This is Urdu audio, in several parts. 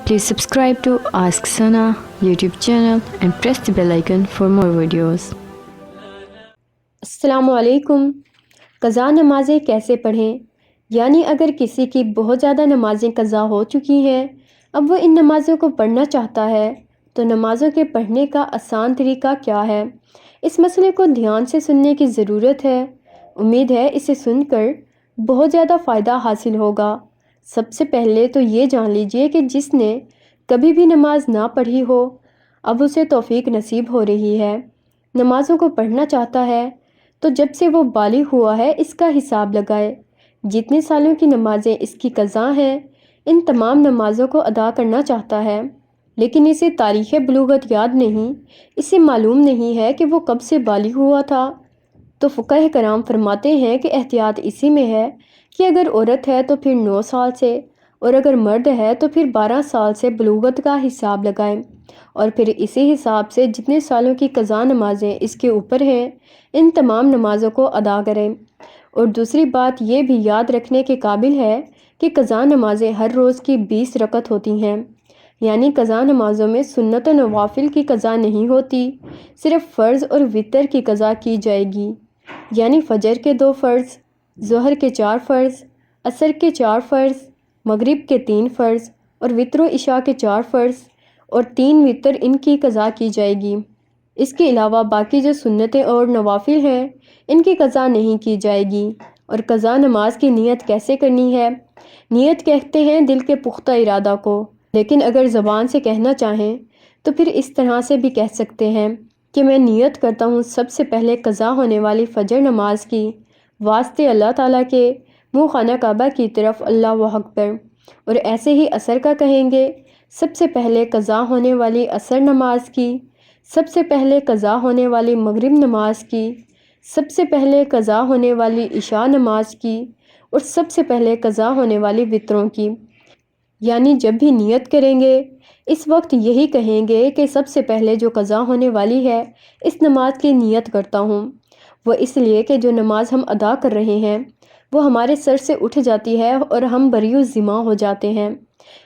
Please subscribe to Ask Sana YouTube channel and press the bell icon for more videos. السلام علیکم۔ قضا نمازیں کیسے پڑھیں؟ یعنی اگر کسی کی بہت زیادہ نمازیں قضا ہو چکی ہیں، اب وہ ان نمازوں کو پڑھنا چاہتا ہے، تو نمازوں کے پڑھنے کا آسان طریقہ کیا ہے؟ اس مسئلے کو دھیان سے سننے کی ضرورت ہے۔ امید ہے اسے سن کر بہت زیادہ فائدہ حاصل ہوگا۔ سب سے پہلے تو یہ جان لیجئے کہ جس نے کبھی بھی نماز نہ پڑھی ہو، اب اسے توفیق نصیب ہو رہی ہے، نمازوں کو پڑھنا چاہتا ہے، تو جب سے وہ بالغ ہوا ہے اس کا حساب لگائے۔ جتنے سالوں کی نمازیں اس کی قضا ہیں، ان تمام نمازوں کو ادا کرنا چاہتا ہے، لیکن اسے تاریخ بلوغت یاد نہیں، اسے معلوم نہیں ہے کہ وہ کب سے بالغ ہوا تھا۔ تو فقہ کرام فرماتے ہیں کہ احتیاط اسی میں ہے کہ اگر عورت ہے تو پھر 9 سال سے، اور اگر مرد ہے تو پھر 12 سال سے بلوغت کا حساب لگائیں، اور پھر اسی حساب سے جتنے سالوں کی قضا نمازیں اس کے اوپر ہیں، ان تمام نمازوں کو ادا کریں۔ اور دوسری بات یہ بھی یاد رکھنے کے قابل ہے کہ قضا نمازیں ہر روز کی 20 رکعت ہوتی ہیں، یعنی قضا نمازوں میں سنت و نوافل کی قضا نہیں ہوتی، صرف فرض اور وتر کی قضا کی جائے گی، یعنی فجر کے 2 فرض، ظہر کے 4 فرض، عصر کے 4 فرض، مغرب کے 3 فرض، اور وتر و عشاء کے 4 فرض اور 3 وتر، ان کی قضا کی جائے گی۔ اس کے علاوہ باقی جو سنتیں اور نوافل ہیں، ان کی قضا نہیں کی جائے گی۔ اور قضا نماز کی نیت کیسے کرنی ہے؟ نیت کہتے ہیں دل کے پختہ ارادہ کو، لیکن اگر زبان سے کہنا چاہیں تو پھر اس طرح سے بھی کہہ سکتے ہیں کہ میں نیت کرتا ہوں سب سے پہلے قضا ہونے والی فجر نماز کی، واسطے اللہ تعالیٰ کے، منہ خانہ کعبہ کی طرف، اللہ اکبر۔ اور ایسے ہی عصر کا کہیں گے سب سے پہلے قضا ہونے والی عصر نماز کی، سب سے پہلے قضا ہونے والی مغرب نماز کی، سب سے پہلے قضا ہونے والی عشاء نماز کی، اور سب سے پہلے قضا ہونے والی وتروں کی۔ یعنی جب بھی نیت کریں گے اس وقت یہی کہیں گے کہ سب سے پہلے جو قضا ہونے والی ہے اس نماز کی نیت کرتا ہوں، وہ اس لیے کہ جو نماز ہم ادا کر رہے ہیں وہ ہمارے سر سے اٹھ جاتی ہے اور ہم بری الذمہ ہو جاتے ہیں۔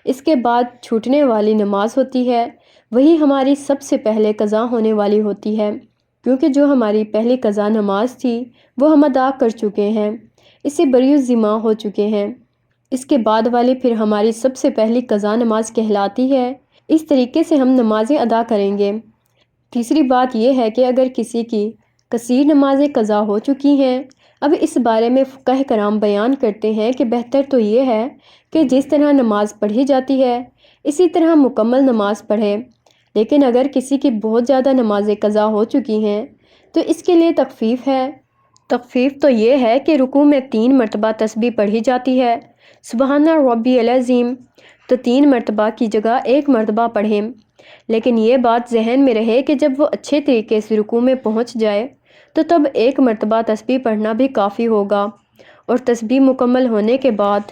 اس کے بعد چھوٹنے والی نماز ہوتی ہے، وہی ہماری سب سے پہلے قضا ہونے والی ہوتی ہے، کیونکہ جو ہماری پہلی قضا نماز تھی وہ ہم ادا کر چکے ہیں، اس سے بری الذمہ ہو چکے ہیں۔ اس کے بعد والی پھر ہماری سب سے پہلی قضا نماز کہلاتی ہے۔ اس طریقے سے ہم نمازیں ادا کریں گے۔ تیسری بات یہ ہے کہ اگر کسی کی کثیر نمازیں قضا ہو چکی ہیں، اب اس بارے میں فقہ کرام بیان کرتے ہیں کہ بہتر تو یہ ہے کہ جس طرح نماز پڑھی جاتی ہے اسی طرح مکمل نماز پڑھے، لیکن اگر کسی کی بہت زیادہ نمازیں قضا ہو چکی ہیں تو اس کے لیے تخفیف ہے۔ تخفیف تو یہ ہے کہ رکوع میں 3 مرتبہ تسبیح پڑھی جاتی ہے، سبحان ربی العظیم، تو 3 مرتبہ کی جگہ 1 مرتبہ پڑھیں، لیکن یہ بات ذہن میں رہے کہ جب وہ اچھے طریقے سے رکوع میں پہنچ جائے تو تب 1 مرتبہ تسبیح پڑھنا بھی کافی ہوگا، اور تسبیح مکمل ہونے کے بعد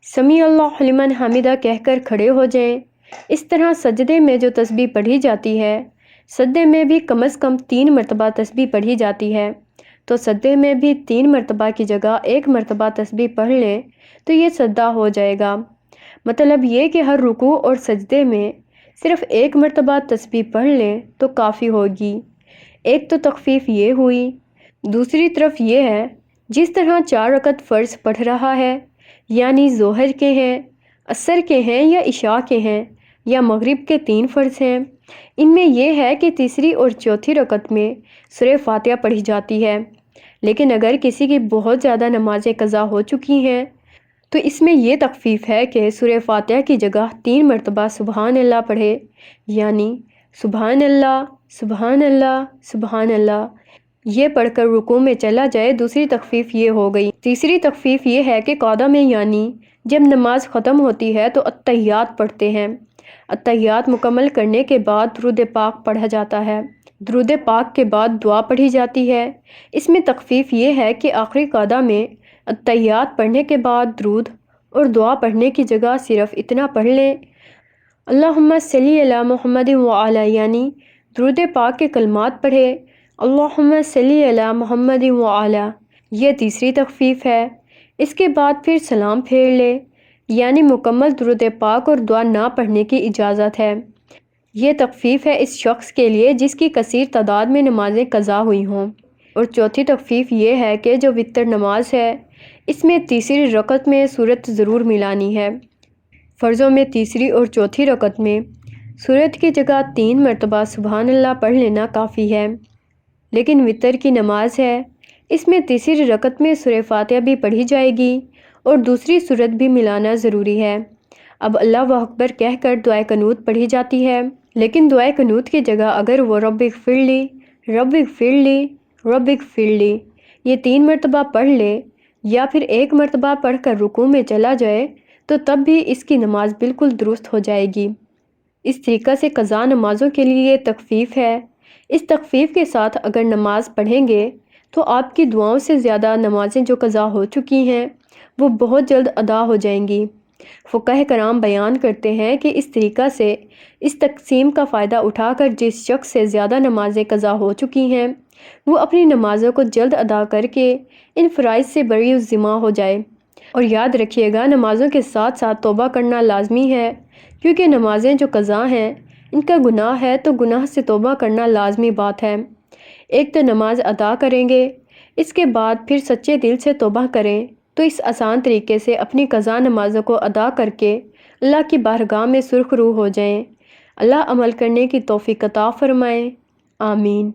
سمیع اللہ لمن حمدہ کہہ کر کھڑے ہو جائیں۔ اس طرح سجدے میں جو تسبیح پڑھی جاتی ہے، سجدے میں بھی کم از کم 3 مرتبہ تسبیح پڑھی جاتی ہے، تو سجدے میں بھی 3 مرتبہ کی جگہ 1 مرتبہ تسبیح پڑھ لیں تو یہ سجدہ ہو جائے گا۔ مطلب یہ کہ ہر رکوع اور سجدے میں صرف 1 مرتبہ تسبیح پڑھ لیں تو کافی ہوگی۔ ایک تو تخفیف یہ ہوئی۔ دوسری طرف یہ ہے جس طرح 4 رکعت فرض پڑھ رہا ہے، یعنی ظہر کے ہیں، عصر کے ہیں یا عشاء کے ہیں یا مغرب کے 3 فرض ہیں، ان میں یہ ہے کہ تیسری اور چوتھی رکعت میں سورہ فاتحہ پڑھی جاتی ہے، لیکن اگر کسی کی بہت زیادہ نمازیں قضا ہو چکی ہیں تو اس میں یہ تخفیف ہے کہ سورہ فاتحہ کی جگہ 3 مرتبہ سبحان اللہ پڑھے، یعنی سبحان اللہ، سبحان اللہ، سبحان اللہ، یہ پڑھ کر رکوع میں چلا جائے۔ دوسری تخفیف یہ ہو گئی۔ تیسری تخفیف یہ ہے کہ قعدہ میں، یعنی جب نماز ختم ہوتی ہے تو التحیات پڑھتے ہیں۔ التحیات مکمل کرنے کے بعد درود پاک پڑھا جاتا ہے، درود پاک کے بعد دعا پڑھی جاتی ہے۔ اس میں تخفیف یہ ہے کہ آخری قعدہ میں التحیات پڑھنے کے بعد درود اور دعا پڑھنے کی جگہ صرف اتنا پڑھ لیں، اللہم صلی علی محمد وعلی، یعنی درود پاک کے کلمات پڑھے، اللہم صلی علی محمد وعلی، یہ تیسری تخفیف ہے۔ اس کے بعد پھر سلام پھیر لے، یعنی مکمل درود پاک اور دعا نہ پڑھنے کی اجازت ہے۔ یہ تخفیف ہے اس شخص کے لیے جس کی کثیر تعداد میں نمازیں قضا ہوئی ہوں۔ اور چوتھی تخفیف یہ ہے کہ جو وتر نماز ہے اس میں تیسری رکعت میں سورت ضرور ملانی ہے۔ فرضوں میں تیسری اور چوتھی رکعت میں سورت کی جگہ 3 مرتبہ سبحان اللہ پڑھ لینا کافی ہے، لیکن وتر کی نماز ہے اس میں تیسری رکعت میں سورہ فاتحہ بھی پڑھی جائے گی اور دوسری سورت بھی ملانا ضروری ہے۔ اب اللہ اکبر کہہ کر دعائے قنوت پڑھی جاتی ہے، لیکن دعائے قنوت کی جگہ اگر وہ رب اغفر لی، رب اغفر لی، رب اغفر لی یہ 3 مرتبہ پڑھ لے یا پھر 1 مرتبہ پڑھ کر رکوع میں چلا جائے تو تب بھی اس کی نماز بالکل درست ہو جائے گی۔ اس طریقہ سے قضا نمازوں کے لیے یہ تخفیف ہے۔ اس تخفیف کے ساتھ اگر نماز پڑھیں گے تو آپ کی دعاؤں سے زیادہ نمازیں جو قضا ہو چکی ہیں وہ بہت جلد ادا ہو جائیں گی۔ فقہ کرام بیان کرتے ہیں کہ اس طریقہ سے اس تقسیم کا فائدہ اٹھا کر جس شخص سے زیادہ نمازیں قضا ہو چکی ہیں وہ اپنی نمازوں کو جلد ادا کر کے ان فرائض سے بری الذمہ ہو جائے۔ اور یاد رکھیے گا نمازوں کے ساتھ ساتھ توبہ کرنا لازمی ہے، کیونکہ نمازیں جو قضا ہیں ان کا گناہ ہے تو گناہ سے توبہ کرنا لازمی بات ہے۔ ایک تو نماز ادا کریں گے، اس کے بعد پھر سچے دل سے توبہ کریں تو اس آسان طریقے سے اپنی قضا نمازوں کو ادا کر کے اللہ کی بارگاہ میں سرخرو ہو جائیں۔ اللہ عمل کرنے کی توفیق عطا فرمائے، آمین۔